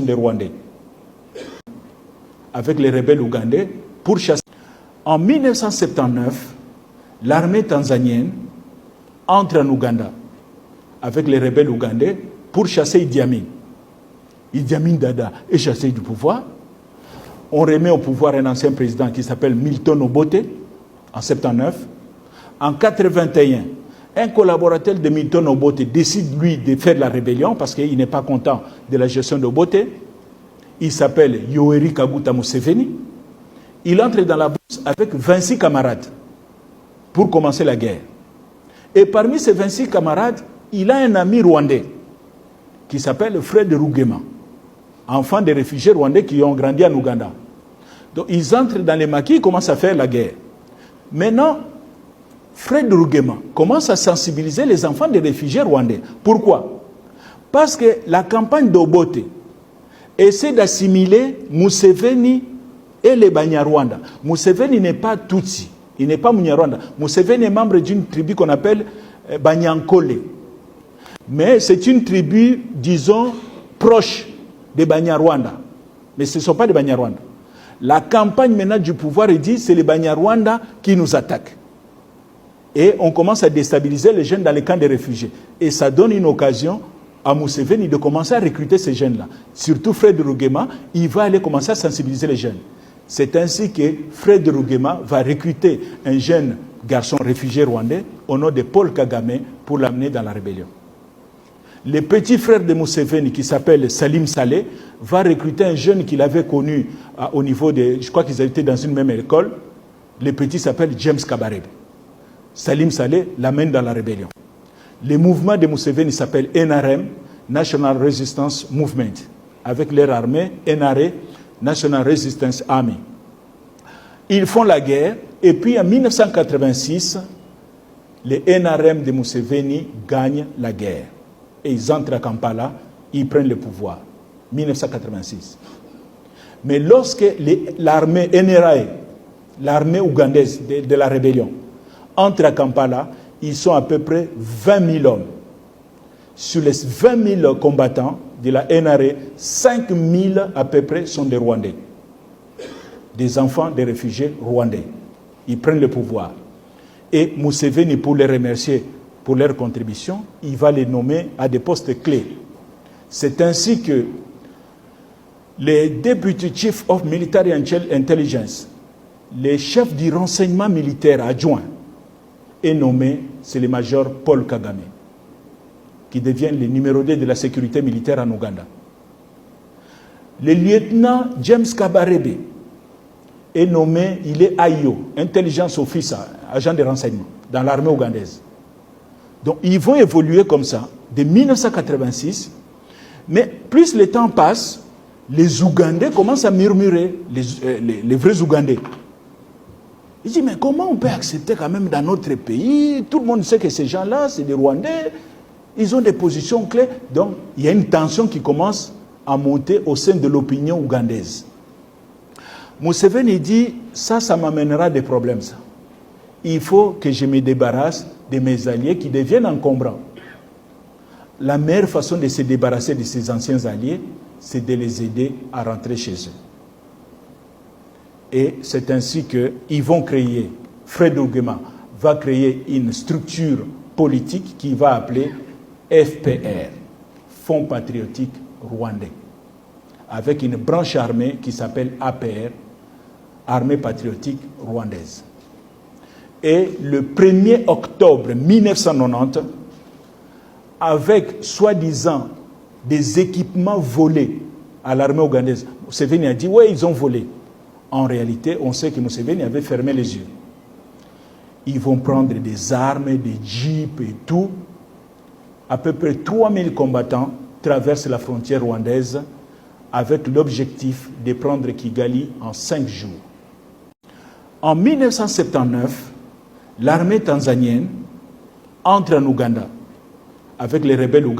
des Rwandais avec les rebelles ougandais pour chasser. En 1979, l'armée tanzanienne entre en Ouganda avec les rebelles ougandais pour chasser Idi Amin. Idi Amin Dada est chassé du pouvoir. On remet au pouvoir un ancien président qui s'appelle Milton Obote en 1979. En 1981, un collaborateur de Milton Obote décide, lui, de faire la rébellion parce qu'il n'est pas content de la gestion d'Obote. Il s'appelle Yoweri Kaguta Museveni. Il entre dans la bourse avec 26 camarades pour commencer la guerre. Et parmi ces 26 camarades, il a un ami rwandais qui s'appelle Fred Rugema, enfant des réfugiés rwandais qui ont grandi en Ouganda. Donc ils entrent dans les maquis, ils commencent à faire la guerre. Maintenant, Fred Rugema commence à sensibiliser les enfants des réfugiés rwandais. Pourquoi? Parce que la campagne d'Obote essaie d'assimiler Museveni et les Banyarwanda. Museveni n'est pas Tutsi, il n'est pas Munyarwanda. Museveni est membre d'une tribu qu'on appelle Banyankole. Mais c'est une tribu, disons, proche des Banyarwanda. Mais ce ne sont pas des Banyarwanda. La campagne maintenant du pouvoir dit c'est les Banyarwanda qui nous attaquent. Et on commence à déstabiliser les jeunes dans les camps des réfugiés. Et ça donne une occasion à Museveni de commencer à recruter ces jeunes-là. Surtout Fred Rugema, il va aller commencer à sensibiliser les jeunes. C'est ainsi que Fred Rugema va recruter un jeune garçon réfugié rwandais au nom de Paul Kagame pour l'amener dans la rébellion. Le petit frère de Museveni, qui s'appelle Salim Saleh, va recruter un jeune qu'il avait connu au niveau de... Je crois qu'ils étaient dans une même école. Le petit s'appelle James Kabarebe. Salim Saleh l'amène dans la rébellion. Le mouvement de Museveni s'appelle NRM, National Resistance Movement, avec leur armée, NRA, National Resistance Army. Ils font la guerre, et puis en 1986, les NRM de Museveni gagnent la guerre. Et ils entrent à Kampala, ils prennent le pouvoir. 1986. Mais lorsque l'armée NRA, l'armée ougandaise de la rébellion, entre à Kampala, ils sont à peu près 20 000 hommes. Sur les 20 000 combattants de la NRA, 5 000 à peu près sont des Rwandais. Des enfants des réfugiés rwandais. Ils prennent le pouvoir. Et Museveni, pour les remercier pour leur contribution, il va les nommer à des postes clés. C'est ainsi que les Deputy Chief of Military Intelligence, les chefs du renseignement militaire adjoint, est nommé, c'est le major Paul Kagame, qui devient le numéro 2 de la sécurité militaire en Ouganda. Le lieutenant James Kabarebe est nommé, il est AIO, Intelligence Officer, agent de renseignement, dans l'armée ougandaise. Donc ils vont évoluer comme ça, de 1986, mais plus le temps passe, les Ougandais commencent à murmurer, les vrais Ougandais. Ils disent, mais comment on peut accepter quand même dans notre pays? Tout le monde sait que ces gens-là, c'est des Rwandais, ils ont des positions clés. Donc, il y a une tension qui commence à monter au sein de l'opinion ougandaise. Museveni dit, ça m'amènera des problèmes, ça. Il faut que je me débarrasse de mes alliés qui deviennent encombrants. La meilleure façon de se débarrasser de ces anciens alliés, c'est de les aider à rentrer chez eux. Et c'est ainsi qu'ils vont créer, Fred Rugema va créer une structure politique qui va appeler FPR, Fonds Patriotique Rwandais, avec une branche armée qui s'appelle APR, Armée Patriotique Rwandaise. Et le 1er octobre 1990, avec soi-disant des équipements volés à l'armée ougandaise, Museveni a dit, oui, ils ont volé. En réalité, on sait que Museveni avait fermé les yeux. Ils vont prendre des armes, des jeeps et tout. À peu près 3000 combattants traversent la frontière rwandaise avec l'objectif de prendre Kigali en 5 jours. En 1979, l'armée tanzanienne entre en Ouganda avec les rebelles ougandais.